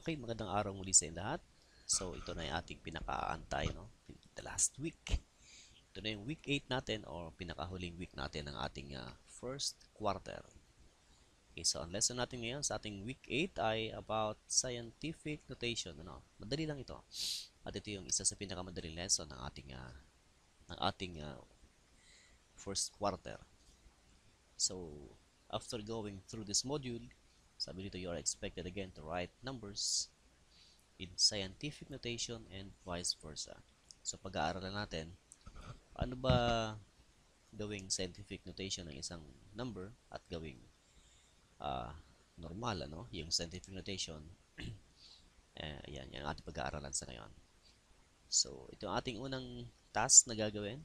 Okay, magandang araw muli sa lahat. So, ito na yung ating pinakaantay, no? The last week. Ito na yung week 8 natin or pinakahuling week natin ng ating first quarter. Okay, so ang lesson natin ngayon sa ating week 8 ay about scientific notation. Ano? Madali lang ito. At ito yung isa sa pinakamadaling lesson ng ating first quarter. So, after going through this module, sabi dito you are expected again to write numbers in scientific notation and vice versa. So pag-aaralan natin, ano ba gawing scientific notation ng isang number at gawing uh, normal, ano, yung scientific notation. Yan, yan ang ating pag-aaralan sa ngayon. So, ito ang ating unang task na gagawin.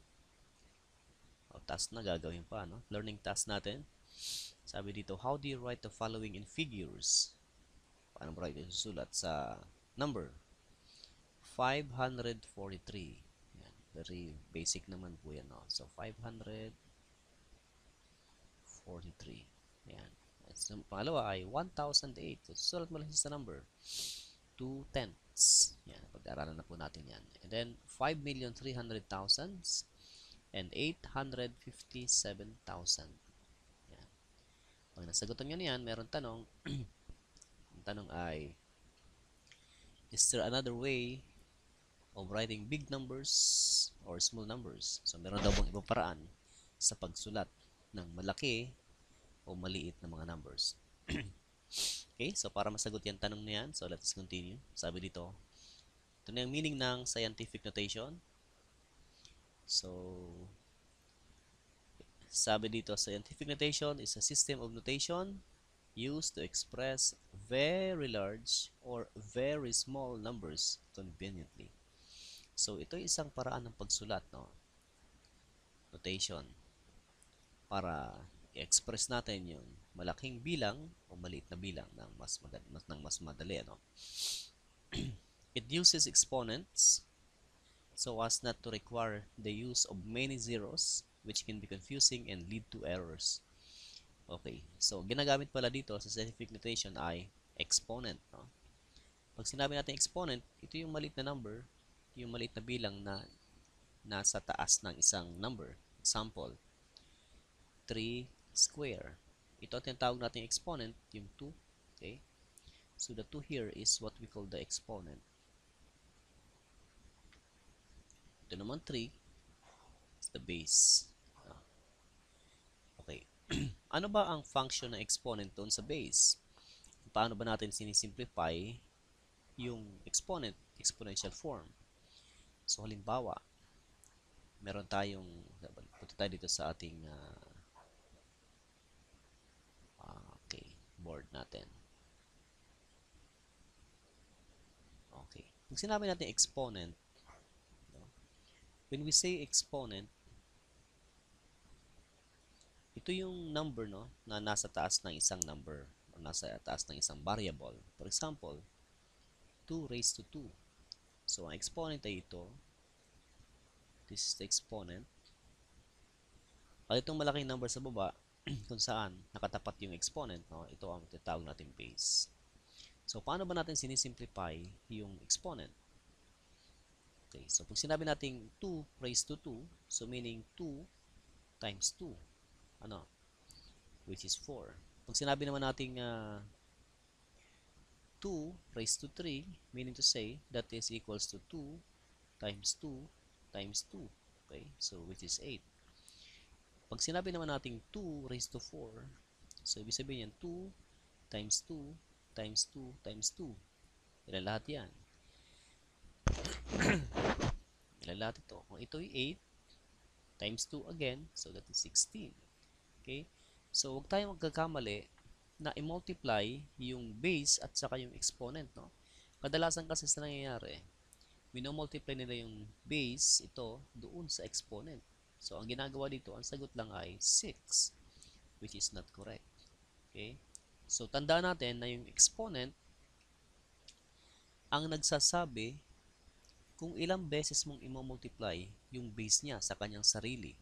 O, task na gagawin pa, no? Learning task natin. Sabi dito, how do you write the following in figures? Paano ba ito susulat sa number? 543. Yan. Very basic naman po yan. No? So, 543. Yan. So, pangalawa ay 1008. So, susulat mo lang sa number. 2 tenths. Yan. Pag-aaralan na po natin yan. And then, 5,300,000 and 857,000. Yan. Pag nasagutan nyo na yan, meron tanong. Ang tanong ay, is there another way of writing big numbers or small numbers? So, meron daw bang ibang paraan sa pagsulat ng malaki o maliit na mga numbers? Okay, so para masagot yung tanong na yan, so let's continue. Sabi dito, ito na yung meaning ng scientific notation. So, sabi dito, scientific notation is a system of notation used to express very large or very small numbers conveniently. So, ito ay isang paraan ng pagsulat, no? Notation. Para i-express natin yung malaking bilang o maliit na bilang ng mas madali, ano? It uses exponents so as not to require the use of many zeros, which can be confusing and lead to errors. Okay, so ginagamit pala dito sa scientific notation ay exponent, no? Pag sinabi natin exponent, ito yung maliit na number, yung maliit na bilang na nasa taas ng isang number. Example, 3 square. Ito ang tinatawag natin exponent, yung 2. Okay? So the 2 here is what we call the exponent. Ito naman 3 is the base. Okay. Ano ba ang function ng exponent doon sa base? Paano ba natin sinisimplify yung exponent, exponential form? So halimbawa, meron tayong, punta tayo dito sa ating okay, board natin. Okay. Pag sinabi natin exponent, when we say exponent, ito yung number, no, na nasa taas ng isang number o nasa taas ng isang variable. For example, 2 raised to 2. So, ang exponent ay ito. This is the exponent. At itong malaking number sa baba, kung saan nakatapat yung exponent, no, ito ang tinatawag natin base. So, paano ba natin sinisimplify yung exponent? Okay, so pag sinabi natin 2 raised to 2, so meaning 2 times 2, ano, which is 4. Pag sinabi naman natin 2 raised to 3, meaning to say that is equals to 2 times 2 times 2. Okay, so which is 8. Pag sinabi naman natin 2 raised to 4, so ibig sabihin yan 2 times 2 times 2 times 2. Ilan lahat yan? Ilan lahat ito? Kung ito ay 8 times 2 again, so that is 16. Okay? So, huwag tayong magkakamali na i-multiply yung base at saka yung exponent, no? Kadalasan kasi sa nangyayari, minomultiply nila yung base, ito, doon sa exponent. So, ang ginagawa dito, ang sagot lang ay 6, which is not correct. Okay? So, tandaan natin na yung exponent ang nagsasabi kung ilang beses mong i-multiply yung base niya sa kanyang sarili.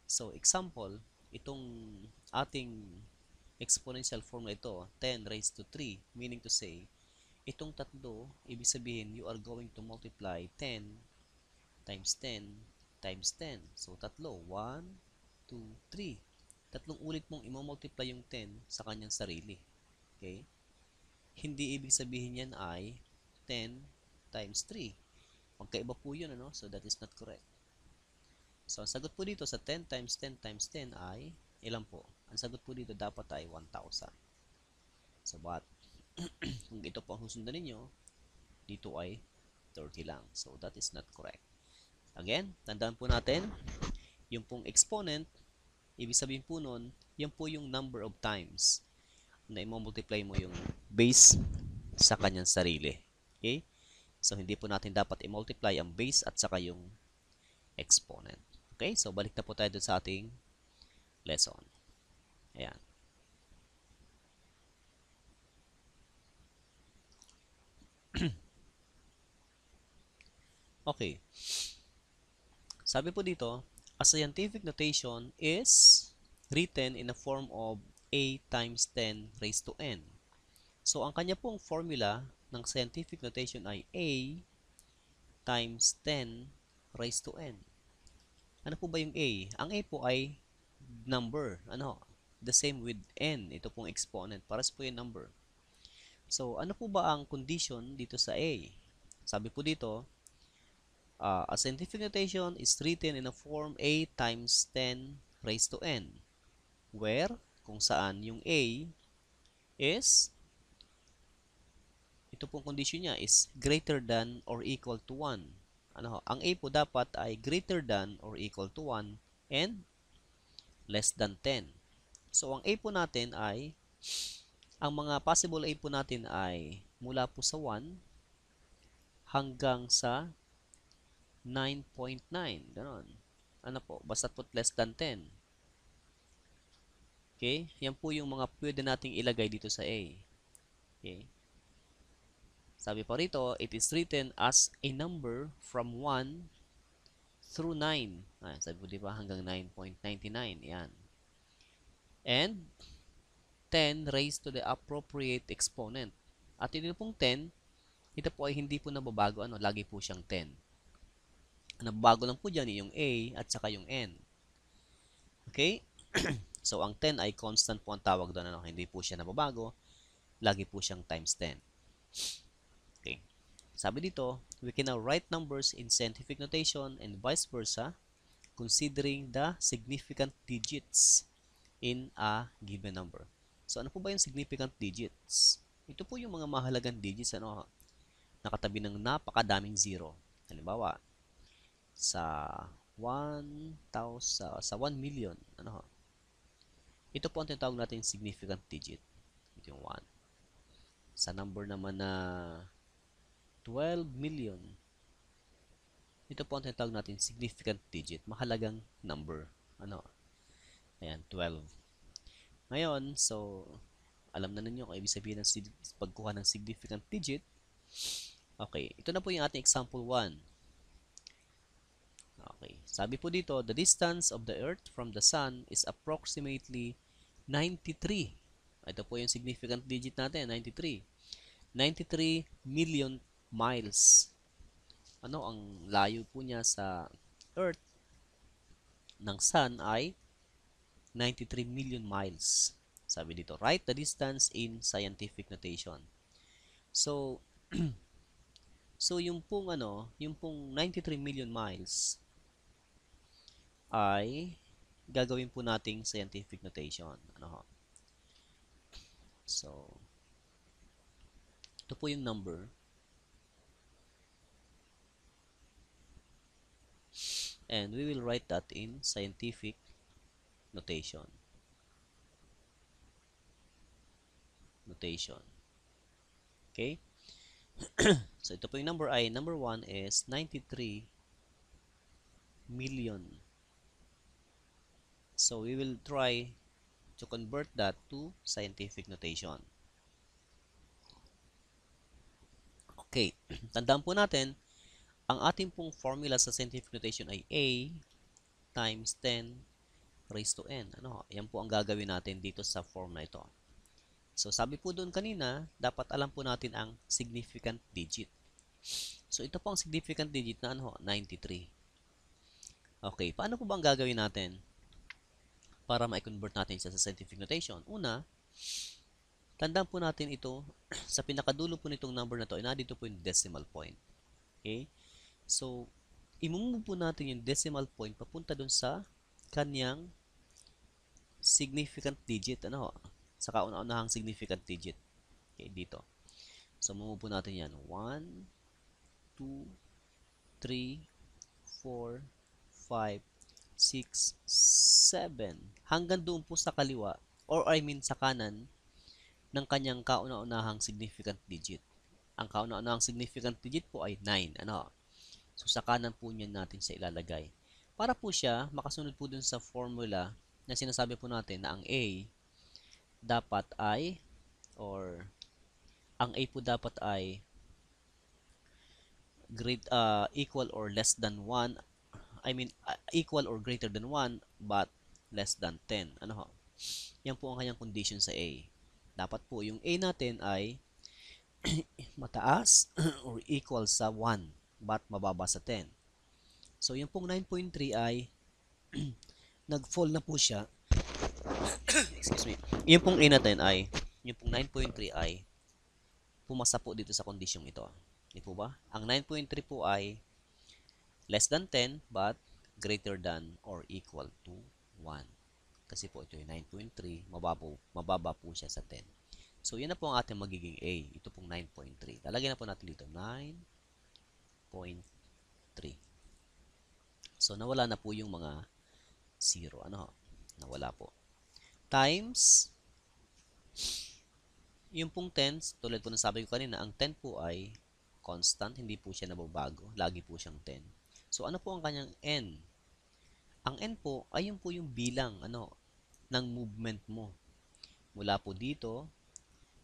So, example, itong ating exponential form na ito, 10 raised to 3, meaning to say, Itong tatlo, ibig sabihin, you are going to multiply 10 times 10 times 10. So, tatlo. 1, 2, 3. Tatlong ulit mong i-multiply yung 10 sa kanyang sarili. Okay? Hindi ibig sabihin yan ay 10 times 3. Magkaiba po yun, ano? So, that is not correct. So, ang sagot po dito sa 10 times 10 times 10 ay ilan po? Ang sagot po dito dapat ay 1,000. So, but, kung ito po ang susundan ninyo, dito ay 30 lang. So, that is not correct. Again, tandaan po natin, yung pong exponent, ibig sabihin po nun, yan po yung number of times na i-multiply mo yung base sa kanyang sarili. Okay? So, hindi po natin dapat i-multiply ang base at saka yung exponent. Okay? So, balik na po tayo dun sa ating lesson. Ayan. Okay. Sabi po dito, a scientific notation is written in a form of a times 10 raised to n. So, ang kanya pong formula ng scientific notation ay a times 10 raised to n. Ano po ba yung a? Ang a po ay number. Ano? The same with n. Ito pong exponent. Paras po yung number. So, ano po ba ang condition dito sa a? Sabi po dito, a scientific notation is written in a form a times 10 raised to n, where, kung saan yung a is, ito pong condition niya is greater than or equal to 1. Ano, ang a po dapat ay greater than or equal to 1 and less than 10. So, ang a po natin ay, ang mga possible a po natin ay mula po sa 1 hanggang sa 9.9. Ganon. Ano po? Basta po less than 10. Okay? Yan po yung mga pwede nating ilagay dito sa A. Okay? Sabi pa rito, it is written as a number from 1 through 9. Sabi po diba hanggang 9.99. Yan. And 10 raised to the appropriate exponent. At ito pong 10, ito po ay hindi po nababago. Ano? Lagi po siyang 10. Nababago lang po dyan yung A at saka yung N. Okay? So, ang 10 ay constant po ang tawag doon. Ano? Hindi po siya nababago. Lagi po siyang times 10. Okay. Sabi dito, we can now write numbers in scientific notation and vice versa, considering the significant digits in a given number. So, ano po ba yung significant digits? Ito po yung mga mahalagang digits, ano, nakatabi ng napakadaming zero. Halimbawa, sa 1,000, sa 1 million, ano, ito po ang tinatawag natin significant digit. Ito yung 1. Sa number naman na 12 million, ito po ang tinatawag natin significant digit, mahalagang number. Ano? Ayan, 12. Ngayon, so, alam na ninyo kung ibig sabihin ng pagkuha ng significant digit. Okay, ito na po yung ating example 1. Okay, sabi po dito, the distance of the Earth from the Sun is approximately 93. Ito po yung significant digit natin, 93. 93 million miles. Ano ang layo po niya sa Earth ng Sun ay 93 million miles. Sabi dito, write the distance in scientific notation. So, so yung pong yung pong 93 million miles ay gagawin po nating scientific notation. Ano ho? So, ito po yung number. And we will write that in scientific notation. Okay? So, ito po yung number ay, number 1 is 93 million. So, we will try to convert that to scientific notation. Okay, tandaan po natin, ang ating pong formula sa scientific notation ay A times 10 raised to n. Ano? Yan po ang gagawin natin dito sa form na ito. So, sabi po doon kanina, dapat alam po natin ang significant digit. So, ito po ang significant digit na ano, 93. Okay, paano po ba ang gagawin natin para ma-convert natin siya sa scientific notation? Una, tandaan po natin ito, sa pinakadulo po nitong number na to, nandito po yung decimal point. Okay? So, imumove po natin yung decimal point papunta dun sa kanyang significant digit. Ano? Sa kauna-unahang significant digit. Okay, dito. So, move po natin yan. 1, 2, 3, 4, 5, 6, 7. Hanggang doon po sa kaliwa, or I mean sa kanan, ng kanyang kauna-unahang significant digit. Ang kauna-unahang significant digit po ay 9. Ano? So, sa kanan po niyan natin siya ilalagay. Para po siya makasunod po dun sa formula na sinasabi po natin na ang A dapat ay, or ang A po dapat ay equal or less than 1. I mean, equal or greater than 1 but less than 10. Ano ho? Yan po ang kanyang condition sa A. Dapat po yung A natin ay mataas or equal sa 1 but mababa sa 10. So, yung pong 9.3 ay nag-fall na po siya. Excuse me. Yung pong A natin ay, yung pong 9.3 ay pumasa po dito sa condition ito. Di po ba? Ang 9.3 po ay less than 10 but greater than or equal to 1. Kasi po ito yung 9.3, mababa po siya sa 10. So, yan na po ang ating magiging A. Ito pong 9.3. Lalagyan na po natin dito, 9.3. So, nawala na po yung mga 0. Ano? Nawala po. Times, yung pong 10, tulad po ng sabi ko kanina, ang 10 po ay constant, hindi po siya nababago. Lagi po siyang 10. So, ano po ang kanyang N? Ang N po, ay yun po yung bilang ng movement mo. Mula po dito,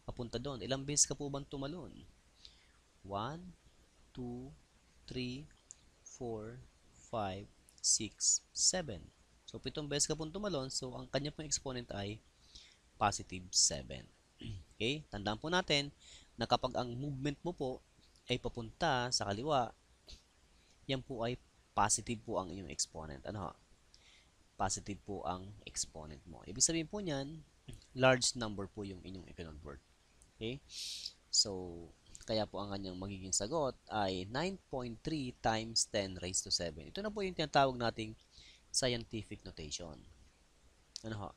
papunta doon. Ilang beses ka po bang tumalon? 1, 2, 3, 4, 5, 6, 7. So, 7 beses ka po tumalon. So, ang kanya pong exponent ay positive 7. Okay? Tandaan po natin na kapag ang movement mo po ay papunta sa kaliwa, yan po ay positive po ang inyong exponent. Ano? Positive po ang exponent mo. Ibig sabihin po niyan, large number po yung inyong i-convert. Okay? So, kaya po ang kanyang magiging sagot ay 9.3 times 10 raised to 7. Ito na po yung tinatawag nating scientific notation. Ano ho?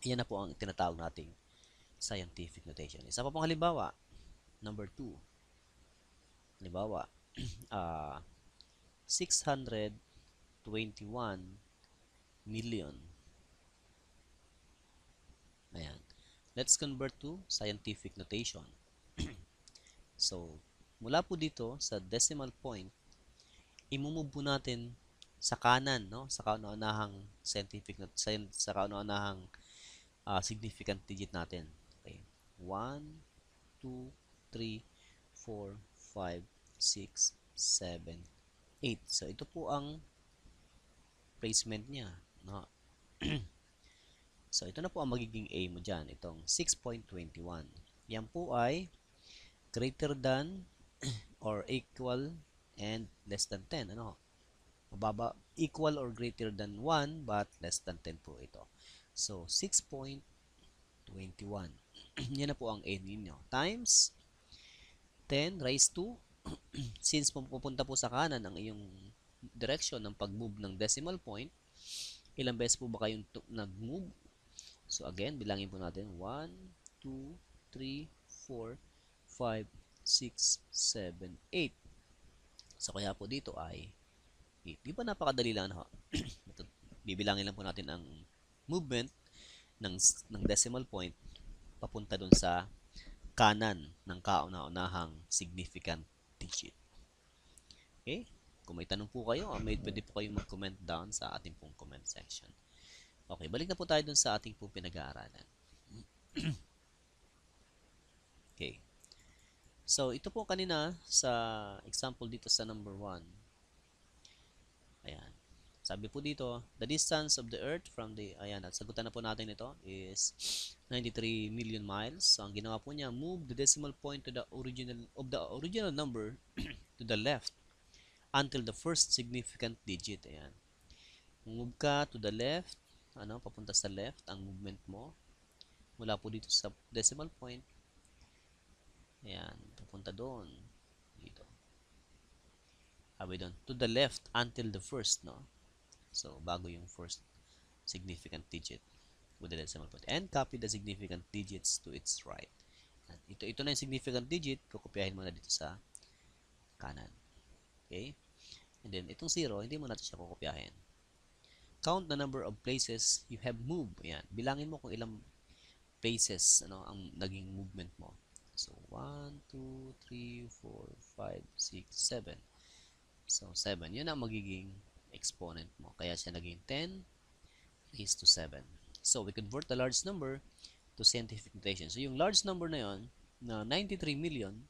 Yan na po ang tinatawag nating scientific notation. Isa pa pong halimbawa, number 2. Halimbawa, 621 million. Ayan. Let's convert to scientific notation. So, mula po dito sa decimal point, imumove po natin sa kanan, no? Sa kauna-unahang sa kauna-unahang significant digit natin. Okay. 1, 2, 3, 4, 5, 6, 7, 8. So, ito po ang placement niya, no? So, ito na po ang magiging A mo dyan. Itong 6.21. Yan po ay greater than or equal and less than 10. Ano? Mababa, equal or greater than 1 but less than 10 po ito. So, 6.21. Yan na po ang A ninyo. Times 10 raised to, since pupunta po sa kanan ang iyong direction ng pag-move ng decimal point, ilang beses po ba kayong nag-move? So, again, bilangin po natin. 1, 2, 3, 4, 5, 6, 7, 8. So, kaya po dito ay 8. Di ba napakadali lang, no? Bibilangin lang po natin ang movement ng decimal point papunta dun sa kanan ng kauna-unahang significant digit. Okay? Kung may tanong po kayo, pwede po kayong mag-comment down sa ating pong comment section. Okay, balik na po tayo dun sa ating pong pinag-aaralan. Okay. So, ito po kanina sa example dito sa number 1. Ayan. Sabi po dito, the distance of the Earth from the, ayan, at sagutan na po natin ito, is 93 million miles. So, ang ginawa po niya, move the decimal point to the original number to the left until the first significant digit. Ayan. Move ka to the left, papunta sa left, ang movement mo. Mula po dito sa decimal point. Ayan, papunta doon. Dito. Sabi doon, to the left until the first, no? So, bago yung first significant digit with the decimal point. And copy the significant digits to its right. Ito na yung significant digit. Kukopyahin mo na dito sa kanan. Okay? And then, itong 0, hindi mo natin siya kukopyahin. Count the number of places you have moved. Ayan. Bilangin mo kung ilang places ang naging movement mo. So, 1, 2, 3, 4, 5, 6, 7. So, 7. Yun ang magiging exponent mo. Kaya siya naging 10 raised to 7. So, we convert the large number to scientific notation. So, yung large number na yon na 93 million,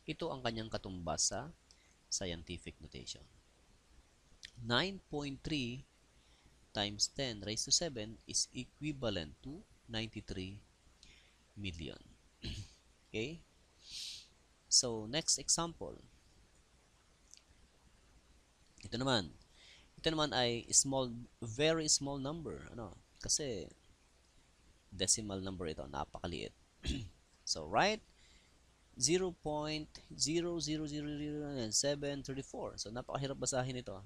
ito ang kanyang katumbas sa scientific notation. 9.3 times 10 raised to 7 is equivalent to 93 million. Okay? So, next example. Ito naman ay very small number. Kasi decimal number ito, napakaliit. So, write 0.0000734. So, napakahirap basahin ito.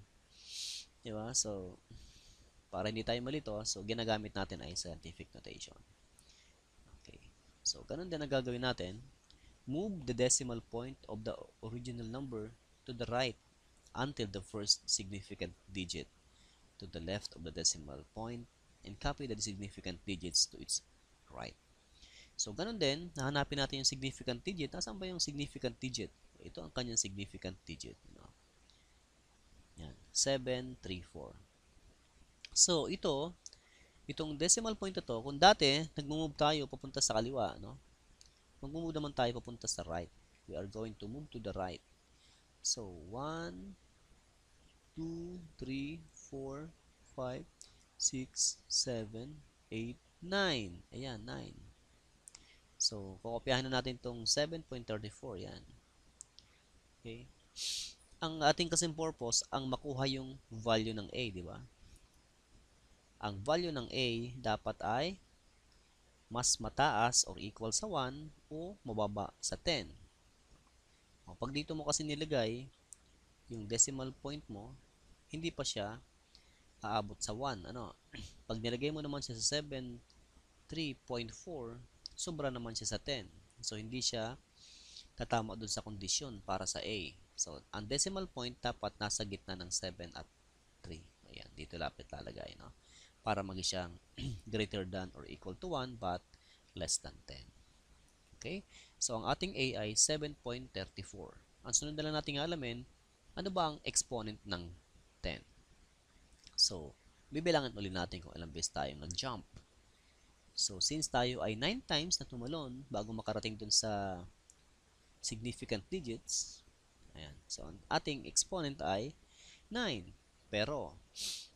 Diba? So, para hindi tayo malito, so, ginagamit natin ay scientific notation. Okay. So, ganun din ang gagawin natin. Move the decimal point of the original number to the right until the first significant digit to the left of the decimal point and copy the significant digits to its right. So, ganun din, nahanapin natin yung significant digit. Nasaan ba yung significant digit? Ito ang kanyang significant digit. Yan, 734. So, itong decimal point na to, kung dati, nag-move tayo papunta sa kaliwa, mag-move naman tayo papunta sa right. We are going to move to the right. So, 1, 2, 3, 4, 5, 6, 7, 8, 9. Ayan, 9. So, kukopyahin na natin itong 7.34. Yan. Okay. Ang ating kasing purpose, ang makuha yung value ng A, di ba? Ang value ng A dapat ay mas mataas or equal sa 1 o mababa sa 10. O, pag dito mo kasi nilagay, yung decimal point mo, hindi pa siya aabot sa 1. Pag nilagay mo naman siya sa 3.4, sobra naman siya sa 10. So, hindi siya tatama dun sa kondisyon para sa A. So, ang decimal point dapat nasa gitna ng 7 at 3. Ayan, dito lapit lalagay, para maging siyang greater than or equal to 1 but less than 10. Okay? So, ang ating A ay 7.34. Ang sunod na lang natin alamin, ano ba ang exponent ng 10? So, bibilangan ulit natin kung ilang beses tayong nag-jump. So, since tayo ay 9 times na tumalon bago makarating dun sa significant digits, ayan. So, ang ating exponent ay 9. Pero,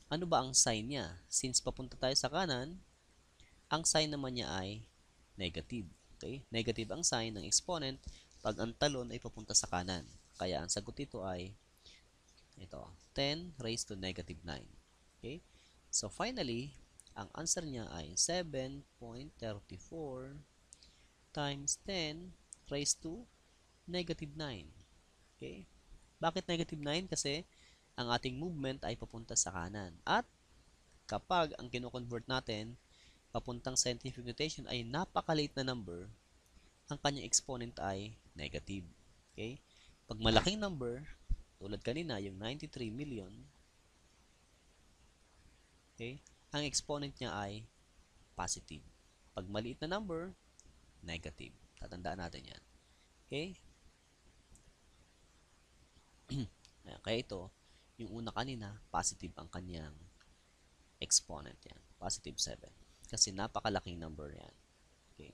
ano ba ang sign niya? Since papunta tayo sa kanan, ang sign naman niya ay negative. Okay? Negative ang sign ng exponent pag ang talon ay papunta sa kanan. Kaya ang sagot dito ay ito, 10 raised to negative 9. Okay? So, finally, ang answer niya ay 7.34 times 10 raised to negative 9. Okay? Bakit negative 9? Kasi ang ating movement ay papunta sa kanan. At kapag ang kino-convert natin papuntang scientific notation ay napakaliit na number, ang kanyang exponent ay negative. Okay? Pag malaking number, tulad kanina, yung 93 million, okay, ang exponent niya ay positive. Pag maliit na number, negative. Tatandaan natin yan. Okay? Kaya ito, yung una kanina, positive ang kanyang exponent yan. Positive 7. Kasi napakalaking number yan. Okay?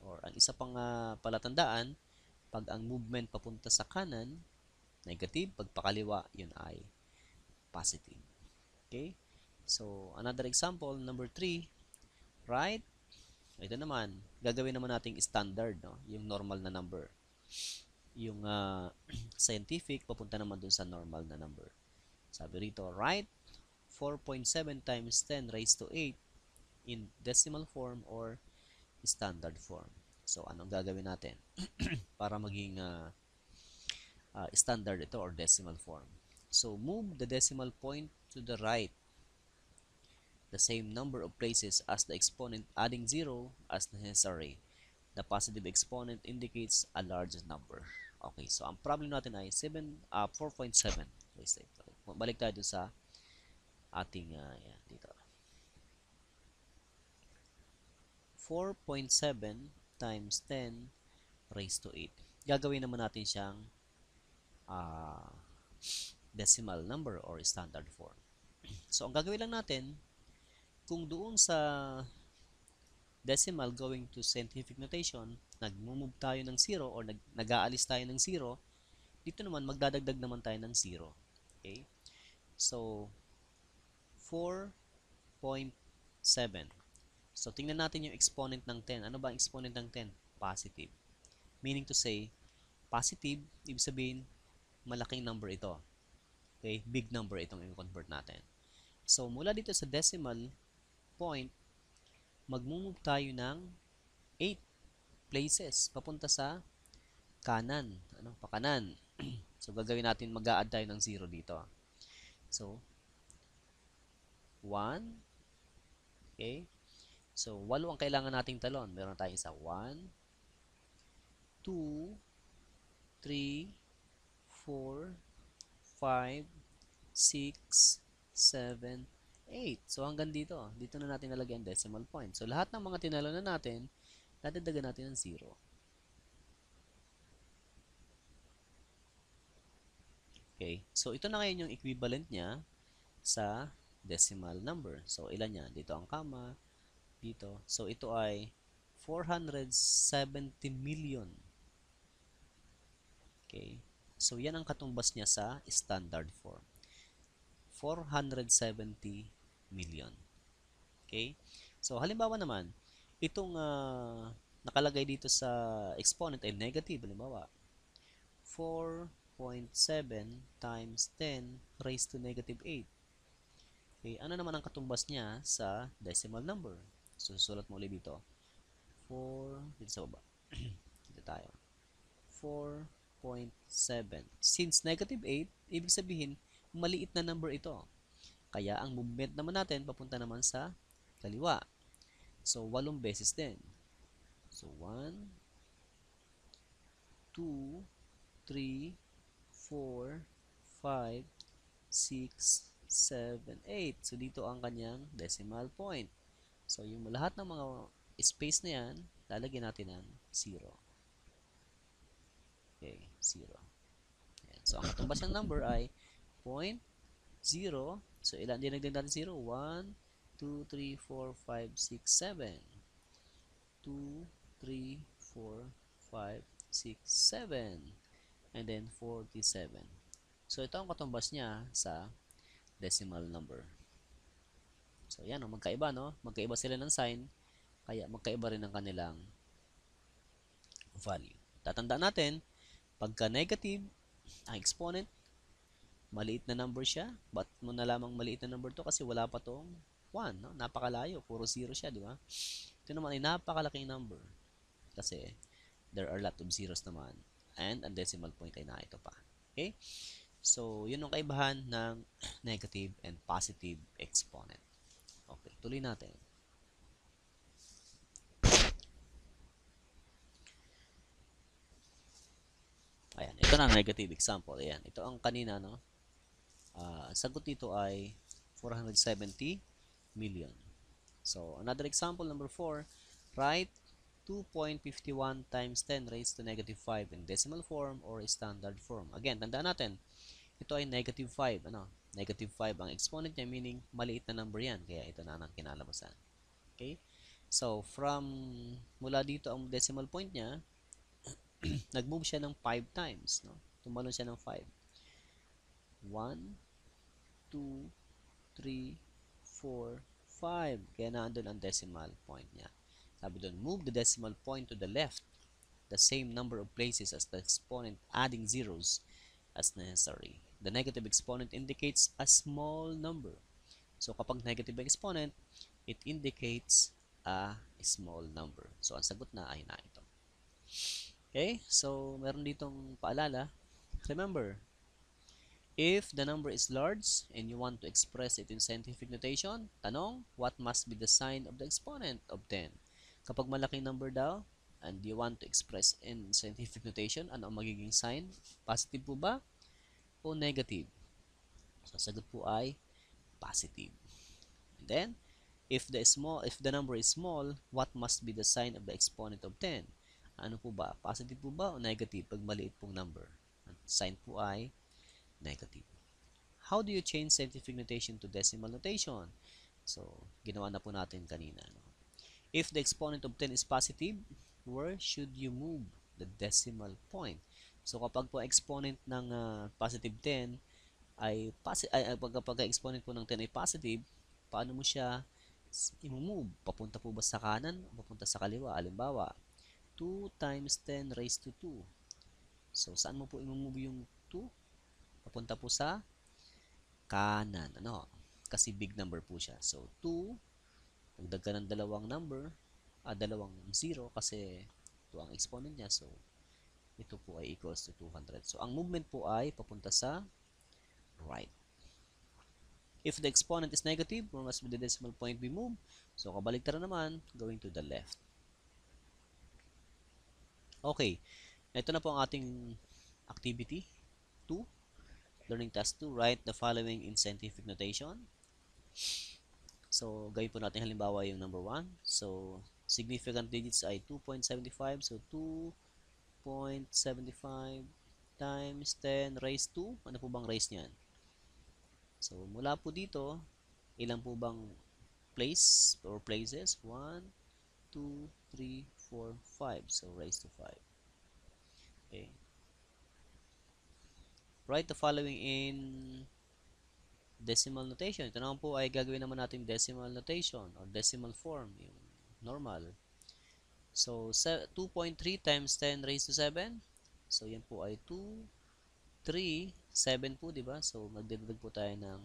Or ang isa pang palatandaan, pag ang movement papunta sa kanan, negative. Pag pakaliwa, yun ay positive. Okay? So, another example, number 3, right? Ito naman, gagawin naman nating standard, no? Yung normal na number. Yung scientific, papunta naman dun sa normal na number. Sabi rito, write 4.7 times 10 raised to 8 in decimal form or standard form. So, anong gagawin natin para maging standard ito or decimal form? So, move the decimal point to the right the same number of places as the exponent, adding 0 as necessary. The positive exponent indicates a large number. Okay, so ang problem natin ay 4.7. Balik tayo dun sa ating yan, dito. 4.7 times 10 raised to 8. Gagawin naman natin siyang decimal number or standard form. So, ang gagawin lang natin, kung doon sa decimal going to scientific notation, nag-move tayo ng 0 or nag-aalis tayo ng 0, dito naman magdadagdag naman tayo ng 0. Okay? So, 4.7. So, tingnan natin yung exponent ng 10. Ano ba ang exponent ng 10? Positive. Meaning to say, positive, ibig sabihin, malaking number ito. Okay? Big number itong i-convert natin. So, mula dito sa decimal point, mag-move tayo ng 8 places papunta sa kanan. Ano? Pakanan. So, gagawin natin, mag-a-add tayo ng 0 dito. So, 1. Okay? So, 8 ang kailangan nating talon. Meron tayong isa. 1, 2, 3, 4, 5, 6, 7, 8. So, hanggang dito. Dito na natin nalagyan decimal point. So, lahat ng mga tinalo na natin, dadagdagan natin ng 0. Okay. So, ito na ngayon yung equivalent niya sa decimal number. So, ilan yan? Dito ang comma. Dito. So, ito ay 470 million. Okay. So, yan ang katumbas niya sa standard form. 470 million. Okay? So, halimbawa naman, itong nakalagay dito sa exponent ay negative. Halimbawa, 4.7 times 10 raised to negative 8. Okay? Ano naman ang katumbas niya sa decimal number? So, susulat mo ulit dito. 4, dito sa baba. Dito tayo. 4.7. Since negative 8, ibig sabihin, maliit na number ito. Kaya ang movement naman natin papunta naman sa kaliwa. So, 8 beses din. So, 1, 2, 3, 4, 5, 6, 7, 8. So, dito ang kanyang decimal point. So, yung lahat ng mga space na yan, lalagyan natin ng 0. Okay, 0. Ayan. So, ang katumbas ng number ay 0.0. So, ilan dinagdag natin 0? 1, 2, 3, 4, 5, 6, 7. 2, 3, 4, 5, 6, 7. And then 47. So, ito ang katumbas niya sa decimal number. So, yan, magkaiba, no? Magkaiba sila ng sign, kaya magkaiba rin ang kanilang value. Tatandaan natin, pagka negative, ang exponent, maliit na number siya. Ba't mo na lamang maliit na number to? Kasi wala pa tong 1, no? Napakalayo, puro 0 siya, di ba? Ito naman ay napakalaking number. Kasi, there are a lot of zeros naman. And, ang decimal point ay ito pa. Okay? So, yun ang kaibahan ng negative and positive exponent. Okay, tuloy natin. Ayan, ito na ang negative example. Ayan, ito ang kanina, no? Sagot dito ay 470 million. So, another example, number 4, write 2.51 times 10 raised to negative 5 in decimal form or standard form. Again, tandaan natin, ito ay negative 5. Ano? Negative 5 ang exponent niya, meaning maliit na number yan. Kaya ito na ang kinalabasan. Okay? So, mula dito ang decimal point niya, nag-move siya ng 5 times. No? Tumalon siya ng 5. 1, 2, 2, 3, 4, 5. Kaya naandun ang decimal point niya. Sabi doon, move the decimal point to the left the same number of places as the exponent, adding zeros as necessary. The negative exponent indicates a small number. So kapag negative exponent, it indicates a small number. So ang sagot na ay na ito. Okay? So meron ditong paalala. Remember, if the number is large and you want to express it in scientific notation, tanong, what must be the sign of the exponent of 10? Kapag malaking number daw, and you want to express in scientific notation, ano ang magiging sign? Positive po ba o negative? So, sagot po ay positive. And then, if the number is small, what must be the sign of the exponent of 10? Ano po ba? Positive po ba o negative pag maliit pong number? Ang sign po ay negative. How do you change scientific notation to decimal notation? So, ginawa na po natin kanina. No? If the exponent of 10 is positive, where should you move the decimal point? So, kapag po exponent ng positive 10 ay, pagka exponent po ng 10 ay positive, paano mo siya i-move? Papunta po ba sa kanan o papunta sa kaliwa? Halimbawa, 2 times 10 raised to 2. So, saan mo po i-move yung 2? Papunta po sa kanan. Ano? Kasi big number po siya. So, 2, magdag ka ng dalawang number, dalawang 0 kasi ito ang exponent niya. So, ito po ay equals to 200. So, ang movement po ay papunta sa right. If the exponent is negative, where must the decimal point be moved? So, kabaligtaran naman, going to the left. Okay. Ito na po ang ating activity 2. Learning task 2. Write the following in scientific notation. So, gawin po natin halimbawa yung number 1. So, significant digits ay 2.75. So, 2.75 times 10 raised to, ano po bang raised niyan? So, mula po dito, ilan po bang place or places? 1, 2, 3, 4, 5. So, raised to 5. Okay. Write the following in decimal notation. Ito naman po ay gagawin naman natin decimal notation or decimal form, yung normal. So, 2.3 times 10 raised to 7. So, yan po ay 2, 3, 7 po, di ba? So, magdadagdag po tayo ng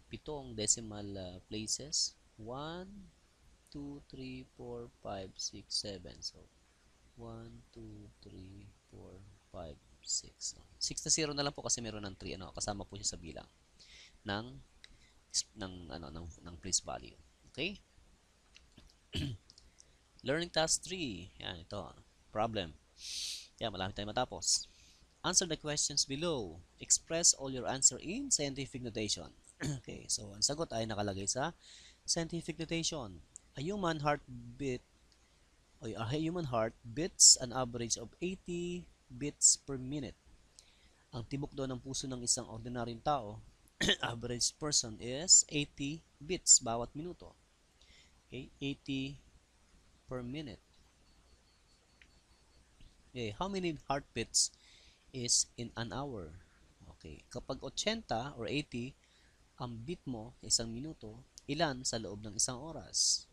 7 decimal places. 1, 2, 3, 4, 5, 6, 7. So, 1, 2, 3, 4, 5, 6. 6 na 0 na lang po kasi meron ng 3. Ano, kasama po siya sa bilang ng place value. Okay? Learning task 3. Yan, ito. Problem. Yan, malapit tayo matapos. Answer the questions below. Express all your answer in scientific notation. Okay, so ang sagot ay nakalagay sa scientific notation. A human heart beats an average of 80 beats per minute. Ang tibok daw ng puso ng isang ordinaryong tao, average person, is 80 beats bawat minuto. Okay, 80 per minute. Okay, how many heartbeats is in an hour? Okay, kapag 80 or 80 ang beat mo isang minuto, ilan sa loob ng isang oras?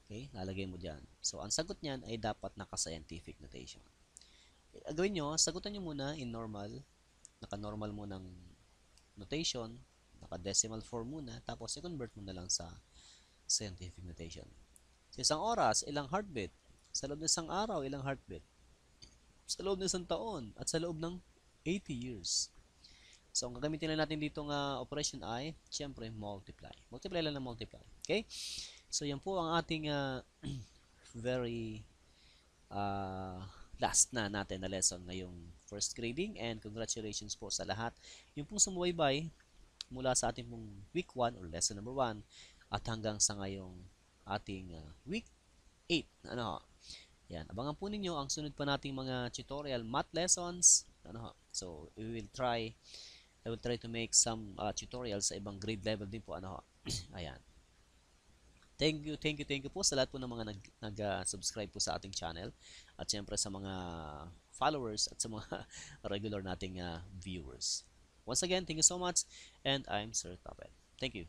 Okay, lalagay mo dyan. So, ang sagot niyan ay dapat naka-scientific notation. Gawin nyo, sagutan nyo muna in normal, naka-normal mo ng notation, naka-decimal form muna, tapos i-convert mo na lang sa scientific notation. Sa isang oras, ilang heartbeat? Sa loob ng isang araw, ilang heartbeat? Sa loob ng isang taon at sa loob ng 80 years. So, ang gagamitin lang natin dito ng operation ay, siyempre, multiply. Multiply lang ng multiply. Okay? So, yan po ang ating very last na natin na lesson ngayong first grading, and congratulations po sa lahat. Yung pong sumubaybay mula sa ating pong week 1 or lesson number 1 at hanggang sa ngayong ating week 8. Ano, yan, abangan po ninyo ang sunod pa nating mga tutorial math lessons. Ano, so I will try to make some tutorials sa ibang grade level din po. Ano, ayan. Thank you po sa lahat po ng mga nag-subscribe po sa ating channel, at siyempre sa mga followers at sa mga regular nating viewers. Once again, thank you so much, and I'm Sir Tapet. Thank you.